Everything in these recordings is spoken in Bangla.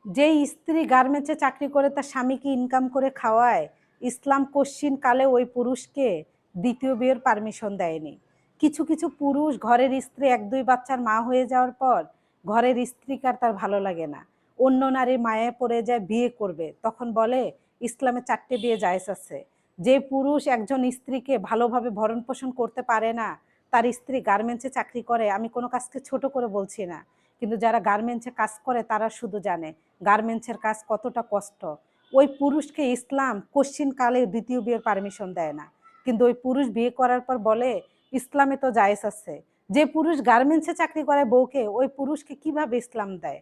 যেই স্ত্রী গার্মেন্টসে চাকরি করে তার স্বামীকে ইনকাম করে খাওয়ায়, ইসলাম কশ্চিন কালে ওই পুরুষকে দ্বিতীয় বিয়ের পারমিশন দেয়নি। কিছু কিছু পুরুষ ঘরের স্ত্রী 1-2 বাচ্চার মা হয়ে যাওয়ার পর ঘরের স্ত্রীকে আর তার ভালো লাগে না, অন্য নারীর মায়ায় পড়ে যায়, বিয়ে করবে। তখন বলে ইসলামে 4টে বিয়ে জায়েজ আছে। যে পুরুষ একজন স্ত্রীকে ভালোভাবে ভরণ পোষণ করতে পারে না, তার স্ত্রী গার্মেন্টসে চাকরি করে, আমি কোনো কাজকে ছোট করে বলছি না, কিন্তু যারা গার্মেন্টসে কাজ করে তারা শুধু জানে গার্মেন্টসের কাজ কতটা কষ্ট। ওই পুরুষকে ইসলাম কশ্চিন কালে দ্বিতীয় বিয়ের পারমিশন দেয় না, কিন্তু ওই পুরুষ বিয়ে করার পর বলে ইসলামে তো জায়েজ আছে। যে পুরুষ গার্মেন্টসে চাকরি করে বউকে, ওই পুরুষকে কিভাবে ইসলাম দেয়?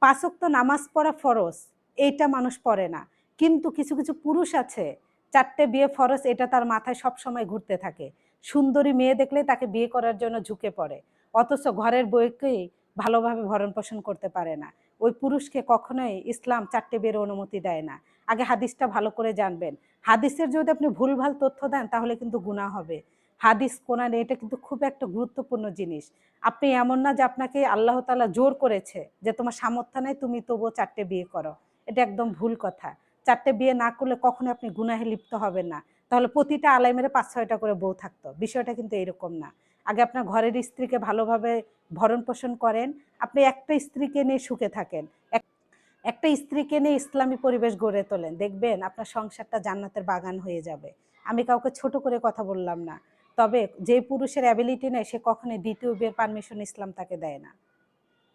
5 ওয়াক্ত নামাজ পড়া ফরজ, এইটা মানুষ পড়ে না। কিন্তু কিছু কিছু পুরুষ আছে 4টে বিয়ে ফরজ, এটা তার মাথায় সব সময় ঘুরতে থাকে। সুন্দরী মেয়ে দেখলে তাকে বিয়ে করার জন্য ঝুঁকে পড়ে, অথচ ঘরের বউকেই ভালোভাবে ভরণ পোষণ করতে পারে না। ওই পুরুষকে কখনোই ইসলাম 4টে বিয়ের অনুমতি দেয় না। আগে হাদিসটা ভালো করে জানবেন। হাদিসের যদি আপনি ভুলভাল তথ্য দেন তাহলে কিন্তু গুনাহ হবে। হাদিস, কোরআন, এটা কিন্তু খুব একটা গুরুত্বপূর্ণ জিনিস। আপনি এমন না যে আপনাকে আল্লাহ তাআলা জোর করেছে যে তোমার সামর্থ্য নেই, তুমি তবুও 4টে বিয়ে করো। এটা একদম ভুল কথা। 4টে বিয়ে না করলে কখনো আপনি গুনাহে লিপ্ত হবেন না। তাহলে প্রতিটা আলেমের 5-6টা করে বউ থাকতো। বিষয়টা কিন্তু এরকম না। আগে আপনার ঘরের স্ত্রীকে ভালোভাবে ভরণ পোষণ করেন। আপনি একটা স্ত্রীকে নিয়ে সুখে থাকেন। একটা স্ত্রীকে নিয়ে ইসলামী পরিবেশ গড়ে তোলেন। দেখবেন আপনার সংসারটা জান্নাতের বাগান হয়ে যাবে। আমি কাউকে ছোট করে কথা বললাম না। তবে যে পুরুষের অ্যাবিলিটি নেই সে কখনোই দ্বিতীয় বিয়ের পারমিশন ইসলাম তাকে দেয় না।